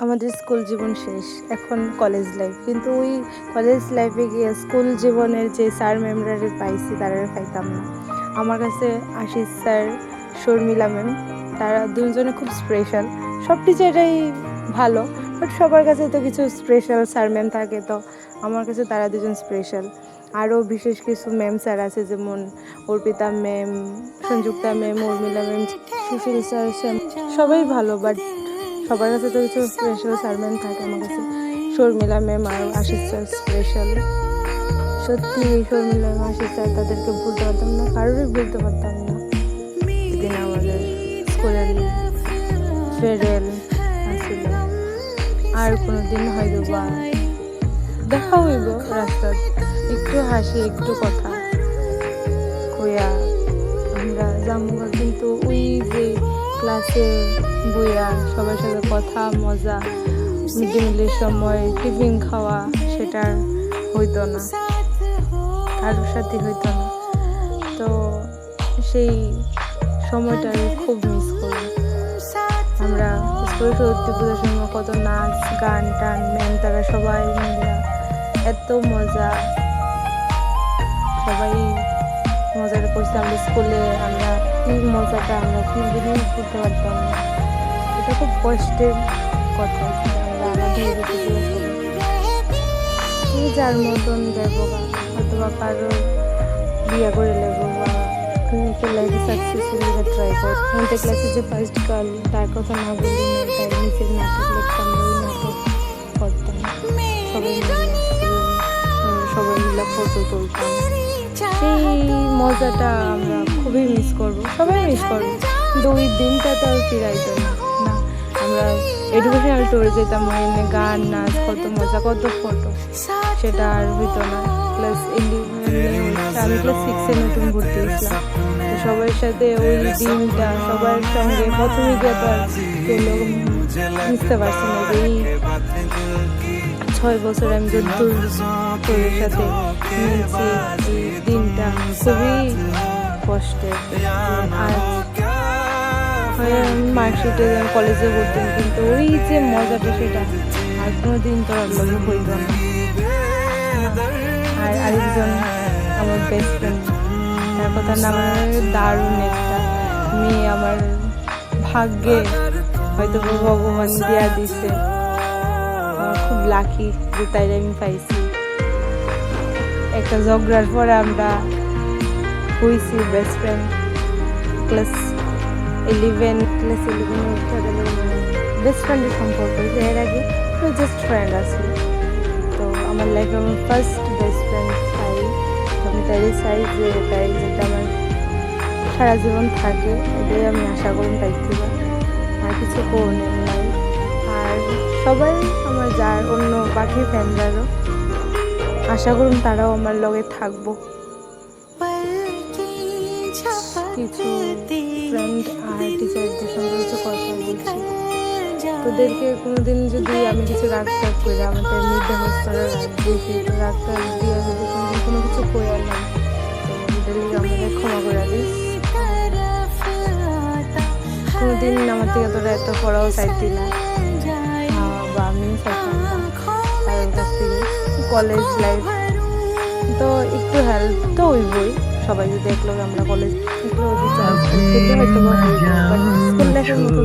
আমাদের স্কুল জীবন শেষ, এখন কলেজ লাইফ। কিন্তু ওই কলেজ লাইফে গিয়ে স্কুল জীবনের যে স্যার ম্যামরা পাইছি তারা পাইতাম না। আমার কাছে আশিস স্যার, শর্মিলা ম্যাম, তারা দুজনে খুব স্পেশাল। সব টিচাররাই ভালো, বাট সবার কাছে তো কিছু স্পেশাল স্যার ম্যাম থাকে, তো আমার কাছে তারা দুজন স্পেশাল। আরও বিশেষ কিছু ম্যাম স্যার আছে, যেমন Arpita ma'am, Sanjukta ma'am, Urmila ma'am, Sushil sir, সবাই ভালো, বাট সবার কাছে তো কিছু স্পেশাল স্যার ম্যাম থাকে। আমার কাছে শর্মিলা ম্যাম আর আশিস স্যার স্পেশাল। সত্যি শর্মিলা ম্যাম, আশিস স্যার, তাদেরকে ভুলতে পারতাম না, কারোরই ভুলতে পারতাম না। এদিন আমাদের স্কুলের ফেয়ারওয়েল আসছিল, আর কোনো দিন হয়তো বা দেখা হইব রাস্তায়, একটু হাসি একটু কথা কইয়া আমরা জামুগা। কিন্তু ওই যে ক্লাসে বইয়া সবার সাথে কথা, মজা, মিড ডে মিলের সময় টিফিন খাওয়া, সেটা হইতো না, কারোর সাথে হইতো না। তো সেই সময়টা খুব মিস করি। আমরা স্কুলে সরস্বতী পুজোর সময় কত নাচ গান টান, ম্যাম তারা সবাই মিলে এত মজা, সবাই মজাটা করছি। আমরা স্কুলে আমরা এই মজাটা আমরা কোনোদিনই করতে পারতাম না। এটা খুব কষ্টের কথা, আমরা আলাদা হয়ে যেতে যার মতন যাবো, অথবা কারো বিয়ে করে নেবো, বা নিজের লাইফে সাকসেসফুলি ট্রাই করবো। আমাদের ক্লাসে যে ফার্স্ট গার্ল, তার কথা না বলি না, তার নিজের নাটক লিখতাম, ওই নাটক করতাম, সবাই মিলে ফটো তুলতাম। সেই মজাটা আমরা খুবই মিস করবো, সবাই মিস করবো, কিন্তু ওই দিনটা তো আর ফিরাইতো না। আমরা এডুকেশনাল ট্যুরে যেতাম, ওখানে গান নাচ, কত মজা, কত ফটো, সেটা আর হইতো না। ক্লাস 11 আমি ক্লাস 6-এ নতুন ভর্তি হয়েছিলাম, তো সবার সাথে ওই দিনটা সবার সঙ্গে প্রথমে গিয়ে তো আর বুঝতে পারছি না যে এই 6 বছর আমি যদ্দূর তোদের সাথে নিয়েছি, এই দিনটা খুবই কষ্টের। আর মার্কশিটে কলেজে পড়তাম, কিন্তু ওই যে মজাটা সেটা আর কোনো দিন তো আর লগে হইব না। আর আরেকজন আমার বেস্ট ফ্রেন্ড, তার কথা না, দারুণ একটা মেয়ে, আমার ভাগ্যে হয়তো ভগবান দিয়া দিছে, খুব লাকি যে তাই আমি পাইছি। একটা ঝগড়ার পরে আমরা হয়েছি বেস্ট ফ্রেন্ড। ক্লাস 11 বেস্ট ফ্রেন্ডের সম্পর্ক, এর আগে জাস্ট ফ্রেন্ড আসলো। তো আমার লাইফে আমার ফার্স্ট বেস্ট ফ্রেন্ড তাই, আমি তাই চাই যে তাই যেটা আমার সারা জীবন থাকে, এটাই আমি আশা করি তাই থেকে, আর কিছু করণীয় নাই। আর সবাই আমার যার অন্য বাকি ফ্রেন্ডরারও আশা করুন তারাও আমার লগে থাকবো। কিছু ফ্রেন্ড আর টিচারদের সঙ্গে কিছু কথা বলছি, তোদেরকে কোনোদিন যদি আমি কিছু রাগ করে আমাদের মিডডে হোস্টেলে রাখবো, কিন্তু রাগ দিয়ে যদি কোনো কিছু করে আনলাম, তো ওদেরকে আমাদের ক্ষমা করে দিস। কোনোদিন আমার থেকে তোরা এত পড়াও চাইতি না, বা আমিও চাইতাম না তাদের কাছ থেকে। কলেজ লাইফ তো একটু হেল্প তো হইবই, সবাই যদি দেখলো আমরা কলেজ হয়তো বা স্কুল লাইফের মতো